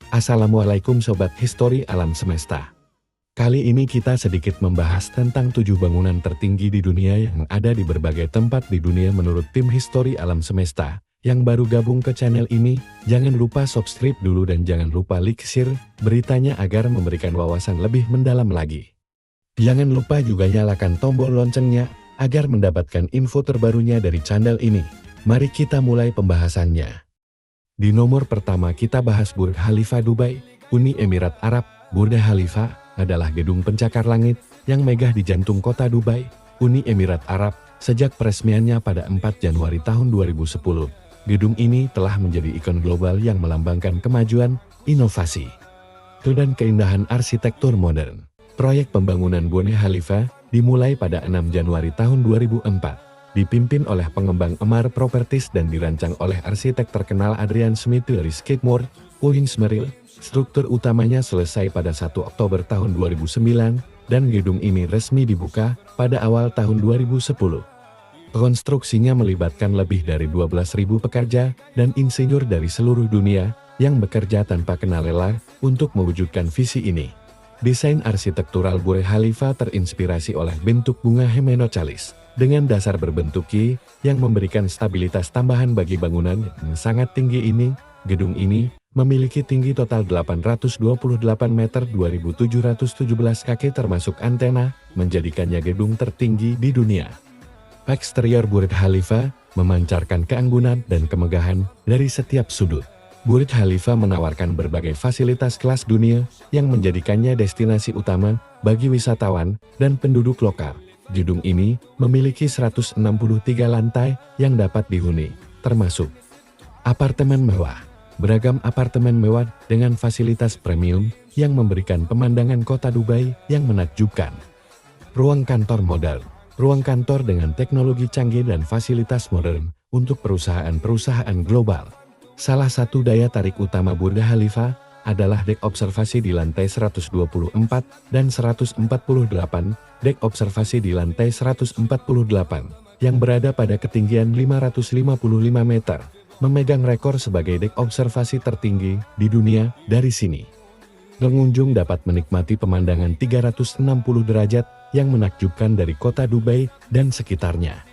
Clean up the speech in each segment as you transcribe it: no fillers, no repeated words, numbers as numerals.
Assalamualaikum Sobat Histori Alam Semesta. Kali ini kita sedikit membahas tentang 7 bangunan tertinggi di dunia yang ada di berbagai tempat di dunia menurut tim Histori Alam Semesta. Yang baru gabung ke channel ini, jangan lupa subscribe dulu dan jangan lupa like share beritanya agar memberikan wawasan lebih mendalam lagi. Jangan lupa juga nyalakan tombol loncengnya agar mendapatkan info terbarunya dari channel ini. Mari kita mulai pembahasannya. Di nomor pertama kita bahas Burj Khalifa Dubai, Uni Emirat Arab. Burj Khalifa adalah gedung pencakar langit yang megah di jantung kota Dubai, Uni Emirat Arab, sejak peresmiannya pada 4 Januari tahun 2010. Gedung ini telah menjadi ikon global yang melambangkan kemajuan, inovasi, dan keindahan arsitektur modern. Proyek pembangunan Burj Khalifa dimulai pada 6 Januari tahun 2004. Dipimpin oleh pengembang Emaar Properties dan dirancang oleh arsitek terkenal Adrian Smith dari Skidmore, Merrill. Struktur utamanya selesai pada 1 Oktober tahun 2009, dan gedung ini resmi dibuka pada awal tahun 2010. Konstruksinya melibatkan lebih dari 12.000 pekerja dan insinyur dari seluruh dunia yang bekerja tanpa kenal lelah untuk mewujudkan visi ini. Desain arsitektural Burj Khalifa terinspirasi oleh bentuk bunga Hymenocallis dengan dasar berbentuk Q yang memberikan stabilitas tambahan bagi bangunan yang sangat tinggi ini. Gedung ini memiliki tinggi total 828 meter 2.717 kaki termasuk antena, menjadikannya gedung tertinggi di dunia. Eksterior Burj Khalifa memancarkan keanggunan dan kemegahan dari setiap sudut. Burj Khalifa menawarkan berbagai fasilitas kelas dunia yang menjadikannya destinasi utama bagi wisatawan dan penduduk lokal. Gedung ini memiliki 163 lantai yang dapat dihuni, termasuk apartemen mewah. Beragam apartemen mewah dengan fasilitas premium yang memberikan pemandangan kota Dubai yang menakjubkan. Ruang kantor modern. Ruang kantor dengan teknologi canggih dan fasilitas modern untuk perusahaan-perusahaan global. Salah satu daya tarik utama Burj Khalifa adalah dek observasi di lantai 124 dan 148, dek observasi di lantai 148, yang berada pada ketinggian 555 meter, memegang rekor sebagai dek observasi tertinggi di dunia. Dari sini, pengunjung dapat menikmati pemandangan 360 derajat yang menakjubkan dari kota Dubai dan sekitarnya.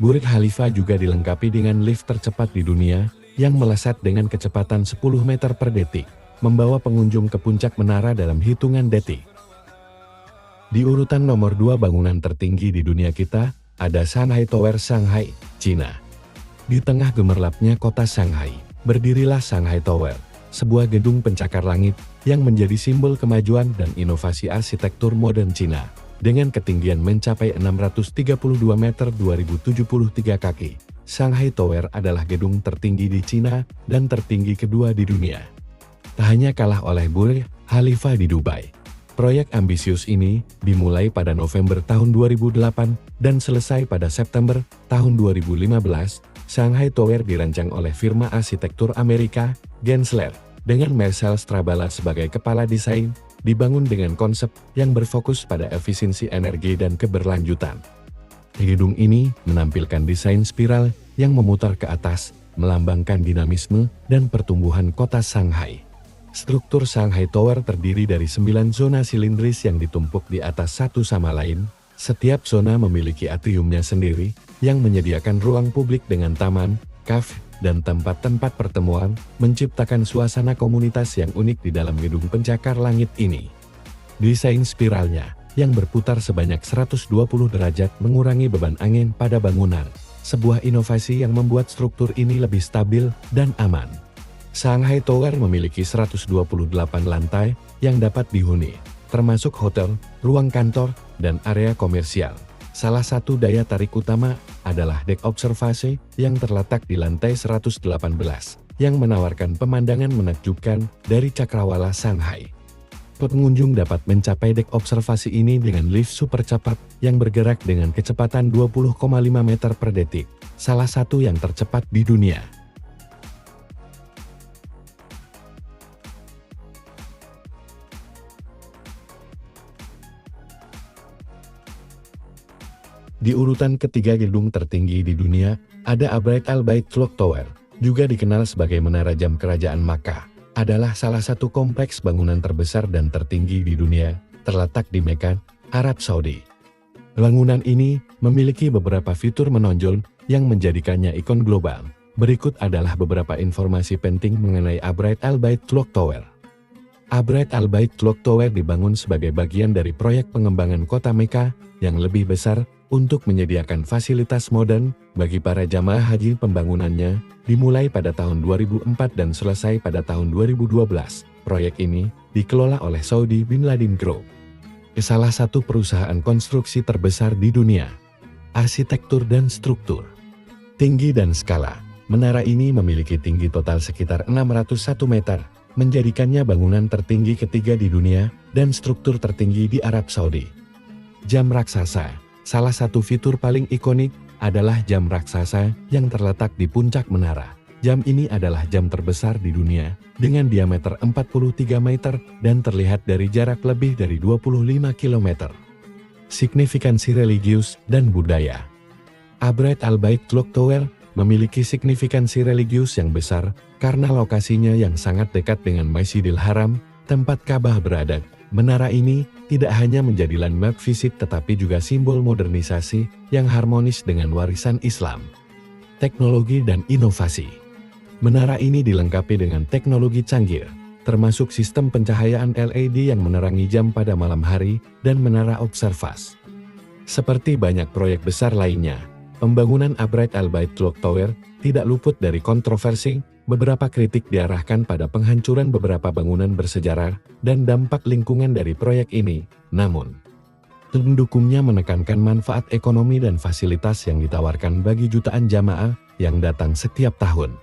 Burj Khalifa juga dilengkapi dengan lift tercepat di dunia, yang melesat dengan kecepatan 10 meter per detik, membawa pengunjung ke puncak menara dalam hitungan detik. Di urutan nomor 2 bangunan tertinggi di dunia kita, ada Shanghai Tower, Shanghai, Cina. Di tengah gemerlapnya kota Shanghai, berdirilah Shanghai Tower, sebuah gedung pencakar langit yang menjadi simbol kemajuan dan inovasi arsitektur modern Cina. Dengan ketinggian mencapai 632 meter 2.073 kaki, Shanghai Tower adalah gedung tertinggi di Cina dan tertinggi kedua di dunia. Tak hanya kalah oleh Burj Khalifa di Dubai. Proyek ambisius ini dimulai pada November tahun 2008 dan selesai pada September tahun 2015. Shanghai Tower dirancang oleh firma arsitektur Amerika, Gensler, dengan Marcel Strabala sebagai kepala desain, dibangun dengan konsep yang berfokus pada efisiensi energi dan keberlanjutan. Gedung ini menampilkan desain spiral yang memutar ke atas, melambangkan dinamisme dan pertumbuhan kota Shanghai. Struktur Shanghai Tower terdiri dari 9 zona silindris yang ditumpuk di atas satu sama lain. Setiap zona memiliki atriumnya sendiri, yang menyediakan ruang publik dengan taman, kafe, dan tempat-tempat pertemuan, menciptakan suasana komunitas yang unik di dalam gedung pencakar langit ini. Desain spiralnya yang berputar sebanyak 120 derajat mengurangi beban angin pada bangunan, sebuah inovasi yang membuat struktur ini lebih stabil dan aman. Shanghai Tower memiliki 128 lantai yang dapat dihuni, termasuk hotel, ruang kantor, dan area komersial. Salah satu daya tarik utama adalah dek observasi yang terletak di lantai 118, yang menawarkan pemandangan menakjubkan dari cakrawala Shanghai. Pengunjung dapat mencapai dek observasi ini dengan lift super cepat yang bergerak dengan kecepatan 20,5 meter per detik, salah satu yang tercepat di dunia. Di urutan ketiga gedung tertinggi di dunia, ada Abd al-Bait Clock Tower, juga dikenal sebagai Menara Jam Kerajaan Makkah. adalah salah satu kompleks bangunan terbesar dan tertinggi di dunia, terletak di Mekah, Arab Saudi. Bangunan ini memiliki beberapa fitur menonjol yang menjadikannya ikon global. Berikut adalah beberapa informasi penting mengenai Abraid Al Bait Clock Tower. Abraid Al Bait Clock Tower dibangun sebagai bagian dari proyek pengembangan kota Mekah yang lebih besar untuk menyediakan fasilitas modern bagi para jamaah haji. Pembangunannya dimulai pada tahun 2004 dan selesai pada tahun 2012. Proyek ini dikelola oleh Saudi Bin Laden Group, salah satu perusahaan konstruksi terbesar di dunia. Arsitektur dan struktur. Tinggi dan skala. Menara ini memiliki tinggi total sekitar 601 meter, menjadikannya bangunan tertinggi ketiga di dunia dan struktur tertinggi di Arab Saudi. Jam raksasa. Salah satu fitur paling ikonik adalah jam raksasa yang terletak di puncak menara. Jam ini adalah jam terbesar di dunia dengan diameter 43 meter dan terlihat dari jarak lebih dari 25 km. Signifikansi religius dan budaya. Abraid Al Bait Clock Tower memiliki signifikansi religius yang besar karena lokasinya yang sangat dekat dengan Masjidil Haram, tempat Ka'bah berada. Menara ini tidak hanya menjadi landmark fisik tetapi juga simbol modernisasi yang harmonis dengan warisan Islam. Teknologi dan inovasi. Menara ini dilengkapi dengan teknologi canggih, termasuk sistem pencahayaan LED yang menerangi jam pada malam hari dan menara observasi. Seperti banyak proyek besar lainnya, pembangunan Abraid Al Bait Clock Tower tidak luput dari kontroversi. Beberapa kritik diarahkan pada penghancuran beberapa bangunan bersejarah dan dampak lingkungan dari proyek ini. Namun, pendukungnya menekankan manfaat ekonomi dan fasilitas yang ditawarkan bagi jutaan jamaah yang datang setiap tahun.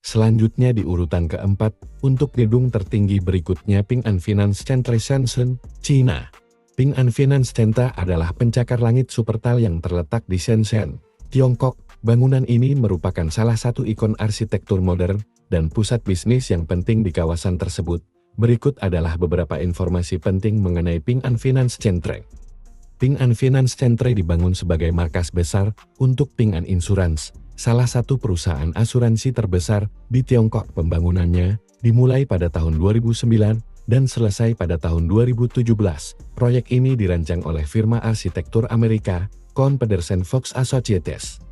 Selanjutnya di urutan keempat, untuk gedung tertinggi berikutnya Ping An Finance Center Shenzhen, China. Ping An Finance Center adalah pencakar langit supertal yang terletak di Shenzhen, Tiongkok. Bangunan ini merupakan salah satu ikon arsitektur modern dan pusat bisnis yang penting di kawasan tersebut. Berikut adalah beberapa informasi penting mengenai Ping An Finance Center. Ping An Finance Center dibangun sebagai markas besar untuk Ping An Insurance, salah satu perusahaan asuransi terbesar di Tiongkok. Pembangunannya dimulai pada tahun 2009 dan selesai pada tahun 2017. Proyek ini dirancang oleh firma arsitektur Amerika, Confederation Fox Associates,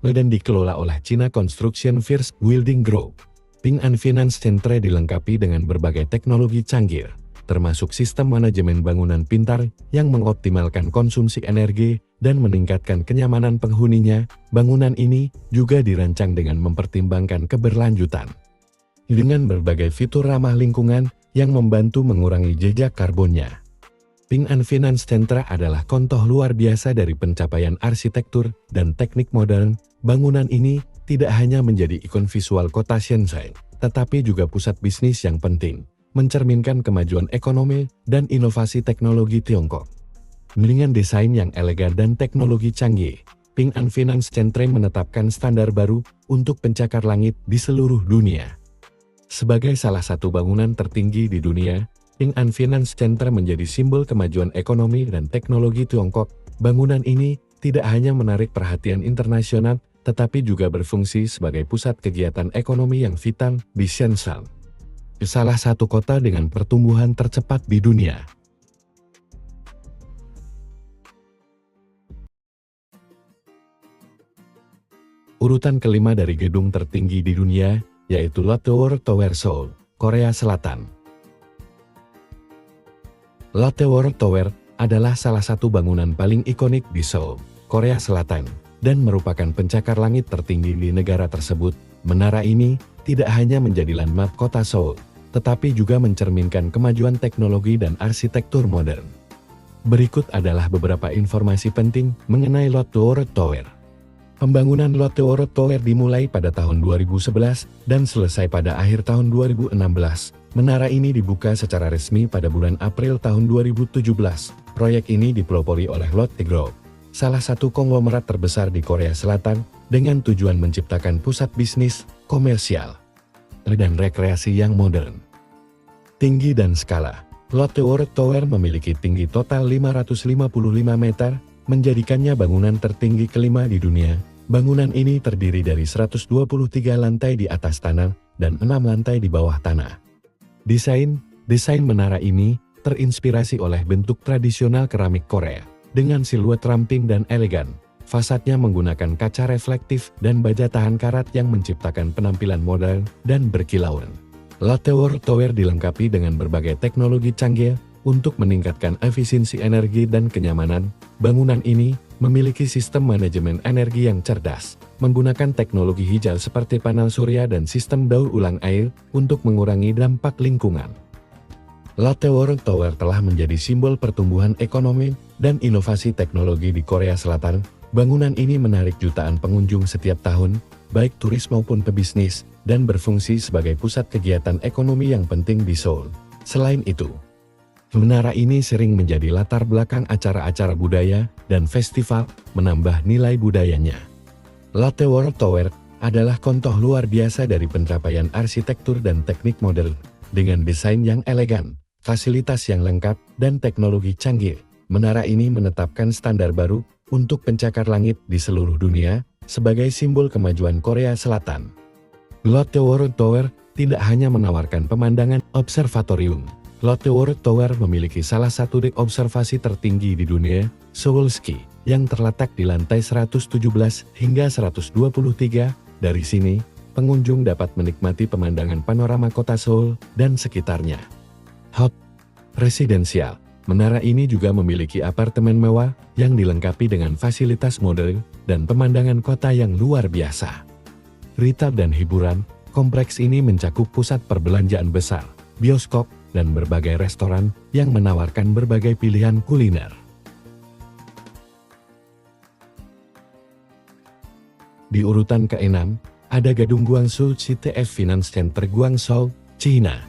dan dikelola oleh China Construction First Building Group. Ping An Finance Center dilengkapi dengan berbagai teknologi canggih, termasuk sistem manajemen bangunan pintar yang mengoptimalkan konsumsi energi dan meningkatkan kenyamanan penghuninya. Bangunan ini juga dirancang dengan mempertimbangkan keberlanjutan, dengan berbagai fitur ramah lingkungan yang membantu mengurangi jejak karbonnya. Ping An Finance Center adalah contoh luar biasa dari pencapaian arsitektur dan teknik modern. Bangunan ini tidak hanya menjadi ikon visual kota Shenzhen, tetapi juga pusat bisnis yang penting, mencerminkan kemajuan ekonomi dan inovasi teknologi Tiongkok. Dengan desain yang elegan dan teknologi canggih, Ping An Finance Center menetapkan standar baru untuk pencakar langit di seluruh dunia. Sebagai salah satu bangunan tertinggi di dunia, Ping An Finance Center menjadi simbol kemajuan ekonomi dan teknologi Tiongkok. Bangunan ini tidak hanya menarik perhatian internasional, tetapi juga berfungsi sebagai pusat kegiatan ekonomi yang vital di Shenzhen, salah satu kota dengan pertumbuhan tercepat di dunia. Urutan kelima dari gedung tertinggi di dunia, yaitu Lotte World Tower Seoul, Korea Selatan. Lotte World Tower adalah salah satu bangunan paling ikonik di Seoul, Korea Selatan, dan merupakan pencakar langit tertinggi di negara tersebut. Menara ini tidak hanya menjadi landmark kota Seoul, tetapi juga mencerminkan kemajuan teknologi dan arsitektur modern. Berikut adalah beberapa informasi penting mengenai Lotte World Tower. Pembangunan Lotte World Tower dimulai pada tahun 2011 dan selesai pada akhir tahun 2016. Menara ini dibuka secara resmi pada bulan April tahun 2017. Proyek ini dipelopori oleh Lotte Group, salah satu konglomerat terbesar di Korea Selatan, dengan tujuan menciptakan pusat bisnis, komersial, dan rekreasi yang modern. Tinggi dan skala. Lotte World Tower memiliki tinggi total 555 meter, menjadikannya bangunan tertinggi kelima di dunia, Bangunan ini terdiri dari 123 lantai di atas tanah dan 6 lantai di bawah tanah. Desain menara ini terinspirasi oleh bentuk tradisional keramik Korea, dengan siluet ramping dan elegan. Fasadnya menggunakan kaca reflektif dan baja tahan karat yang menciptakan penampilan modern dan berkilauan. Lotte-World Tower dilengkapi dengan berbagai teknologi canggih untuk meningkatkan efisiensi energi dan kenyamanan. Bangunan ini memiliki sistem manajemen energi yang cerdas, menggunakan teknologi hijau seperti panel surya dan sistem daur ulang air untuk mengurangi dampak lingkungan. Lotte-World Tower telah menjadi simbol pertumbuhan ekonomi dan inovasi teknologi di Korea Selatan. Bangunan ini menarik jutaan pengunjung setiap tahun, baik turis maupun pebisnis, dan berfungsi sebagai pusat kegiatan ekonomi yang penting di Seoul. Selain itu, menara ini sering menjadi latar belakang acara-acara budaya dan festival, menambah nilai budayanya. Lotte-World Tower adalah contoh luar biasa dari pencapaian arsitektur dan teknik modern, dengan desain yang elegan, fasilitas yang lengkap, dan teknologi canggih. Menara ini menetapkan standar baru untuk pencakar langit di seluruh dunia, sebagai simbol kemajuan Korea Selatan. Lotte-World Tower tidak hanya menawarkan pemandangan observatorium. Lotte-World Tower memiliki salah satu dek observasi tertinggi di dunia, Seoul Ski, yang terletak di lantai 117 hingga 123. Dari sini, pengunjung dapat menikmati pemandangan panorama kota Seoul dan sekitarnya. Residensial. Menara ini juga memiliki apartemen mewah yang dilengkapi dengan fasilitas modern dan pemandangan kota yang luar biasa. Retail dan hiburan, kompleks ini mencakup pusat perbelanjaan besar, bioskop, dan berbagai restoran yang menawarkan berbagai pilihan kuliner. Di urutan ke-6, ada gedung Guangzhou CTF Finance Center Guangzhou, China.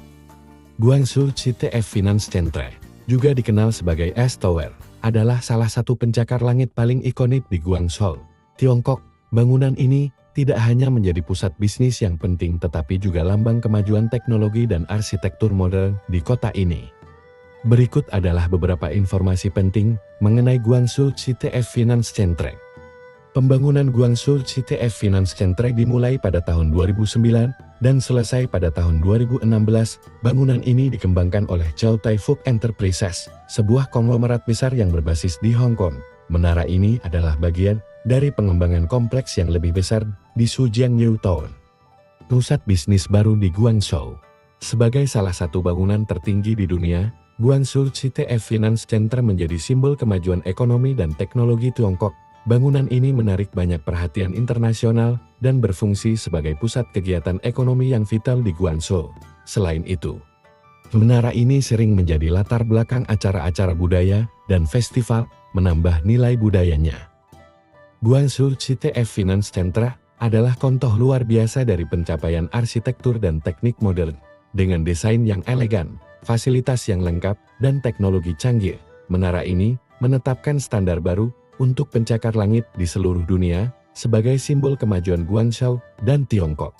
Guangzhou CTF Finance Center, juga dikenal sebagai S-Tower, adalah salah satu pencakar langit paling ikonik di Guangzhou, Tiongkok. Bangunan ini tidak hanya menjadi pusat bisnis yang penting tetapi juga lambang kemajuan teknologi dan arsitektur modern di kota ini. Berikut adalah beberapa informasi penting mengenai Guangzhou CTF Finance Center. Pembangunan Guangzhou CTF Finance Center dimulai pada tahun 2009 dan selesai pada tahun 2016. Bangunan ini dikembangkan oleh Chow Tai Fook Enterprises, sebuah konglomerat besar yang berbasis di Hong Kong. Menara ini adalah bagian dari pengembangan kompleks yang lebih besar di Sujiang New Town, pusat bisnis baru di Guangzhou. Sebagai salah satu bangunan tertinggi di dunia, Guangzhou CTF Finance Center menjadi simbol kemajuan ekonomi dan teknologi Tiongkok. Bangunan ini menarik banyak perhatian internasional dan berfungsi sebagai pusat kegiatan ekonomi yang vital di Guangzhou. Selain itu, menara ini sering menjadi latar belakang acara-acara budaya dan festival, menambah nilai budayanya. Guangzhou CTF Finance Center adalah contoh luar biasa dari pencapaian arsitektur dan teknik modern. Dengan desain yang elegan, fasilitas yang lengkap, dan teknologi canggih, menara ini menetapkan standar baru untuk pencakar langit di seluruh dunia, sebagai simbol kemajuan Guangzhou dan Tiongkok.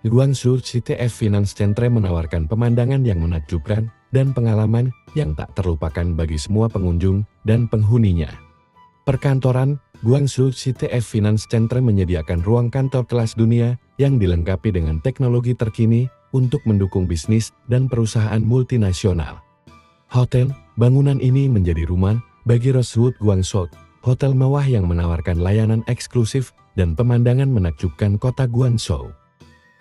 Guangzhou CTF Finance Center menawarkan pemandangan yang menakjubkan dan pengalaman yang tak terlupakan bagi semua pengunjung dan penghuninya. Perkantoran, Guangzhou CTF Finance Center menyediakan ruang kantor kelas dunia yang dilengkapi dengan teknologi terkini untuk mendukung bisnis dan perusahaan multinasional. Hotel, bangunan ini menjadi rumah bagi Rosewood Guangzhou, hotel mewah yang menawarkan layanan eksklusif dan pemandangan menakjubkan kota Guangzhou.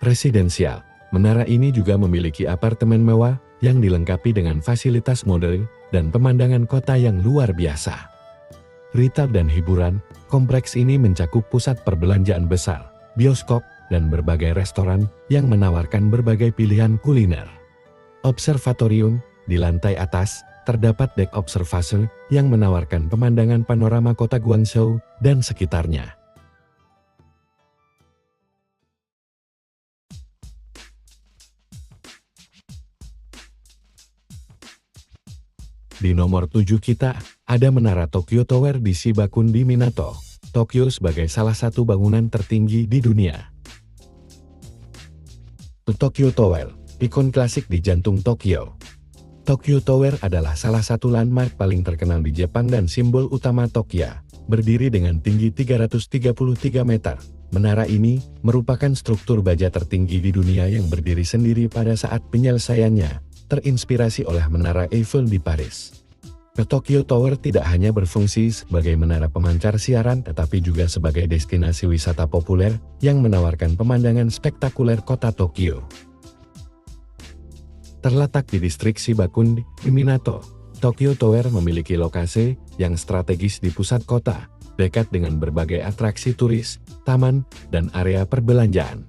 Residensial, menara ini juga memiliki apartemen mewah yang dilengkapi dengan fasilitas modern dan pemandangan kota yang luar biasa. Retail dan hiburan, kompleks ini mencakup pusat perbelanjaan besar, bioskop, dan berbagai restoran yang menawarkan berbagai pilihan kuliner. Observatorium, di lantai atas, terdapat dek observasi yang menawarkan pemandangan panorama kota Guangzhou dan sekitarnya. Di nomor 7 kita, ada Menara Tokyo Tower di Shibakun di Minato, Tokyo sebagai salah satu bangunan tertinggi di dunia. Tokyo Tower, ikon klasik di jantung Tokyo. Tokyo Tower adalah salah satu landmark paling terkenal di Jepang dan simbol utama Tokyo. berdiri dengan tinggi 333 meter. Menara ini merupakan struktur baja tertinggi di dunia yang berdiri sendiri pada saat penyelesaiannya, terinspirasi oleh Menara Eiffel di Paris. The Tokyo Tower tidak hanya berfungsi sebagai menara pemancar siaran tetapi juga sebagai destinasi wisata populer yang menawarkan pemandangan spektakuler kota Tokyo. Terletak di distrik Shibakun di Minato, Tokyo Tower memiliki lokasi yang strategis di pusat kota, dekat dengan berbagai atraksi turis, taman, dan area perbelanjaan.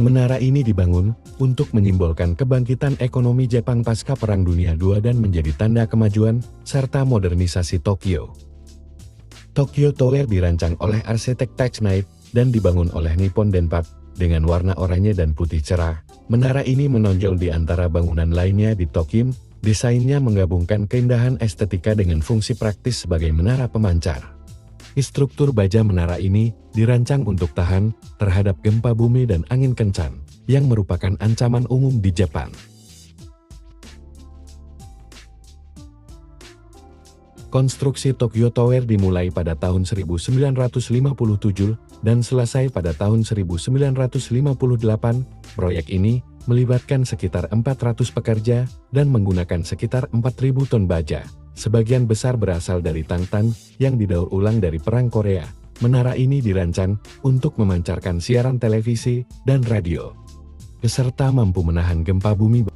Menara ini dibangun untuk menyimbolkan kebangkitan ekonomi Jepang pasca Perang Dunia II dan menjadi tanda kemajuan serta modernisasi Tokyo. Tokyo Tower dirancang oleh arsitek Tex Knight dan dibangun oleh Nippon Denpap dengan warna oranye dan putih cerah. Menara ini menonjol di antara bangunan lainnya di Tokyo. Desainnya menggabungkan keindahan estetika dengan fungsi praktis sebagai menara pemancar. Struktur baja menara ini dirancang untuk tahan terhadap gempa bumi dan angin kencang, yang merupakan ancaman umum di Jepang. Konstruksi Tokyo Tower dimulai pada tahun 1957 dan selesai pada tahun 1958. Proyek ini melibatkan sekitar 400 pekerja dan menggunakan sekitar 4.000 ton baja. Sebagian besar berasal dari Tantan yang didaur ulang dari Perang Korea. Menara ini dirancang untuk memancarkan siaran televisi dan radio, beserta mampu menahan gempa bumi.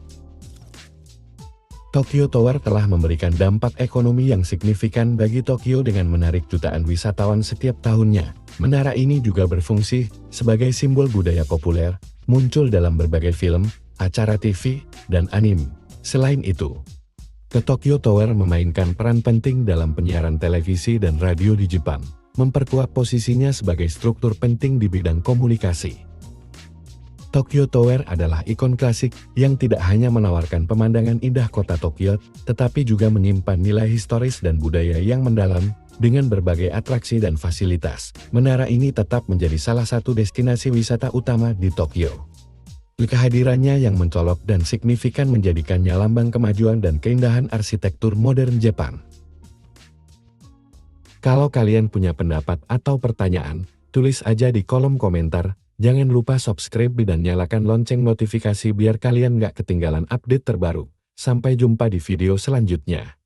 Tokyo Tower telah memberikan dampak ekonomi yang signifikan bagi Tokyo dengan menarik jutaan wisatawan setiap tahunnya. Menara ini juga berfungsi sebagai simbol budaya populer, muncul dalam berbagai film, acara TV, dan anime. Selain itu, The Tokyo Tower memainkan peran penting dalam penyiaran televisi dan radio di Jepang, memperkuat posisinya sebagai struktur penting di bidang komunikasi. Tokyo Tower adalah ikon klasik yang tidak hanya menawarkan pemandangan indah kota Tokyo, tetapi juga menyimpan nilai historis dan budaya yang mendalam. Dengan berbagai atraksi dan fasilitas, menara ini tetap menjadi salah satu destinasi wisata utama di Tokyo. Kehadirannya yang mencolok dan signifikan menjadikannya lambang kemajuan dan keindahan arsitektur modern Jepang. Kalau kalian punya pendapat atau pertanyaan, tulis aja di kolom komentar. Jangan lupa subscribe dan nyalakan lonceng notifikasi biar kalian nggak ketinggalan update terbaru. Sampai jumpa di video selanjutnya.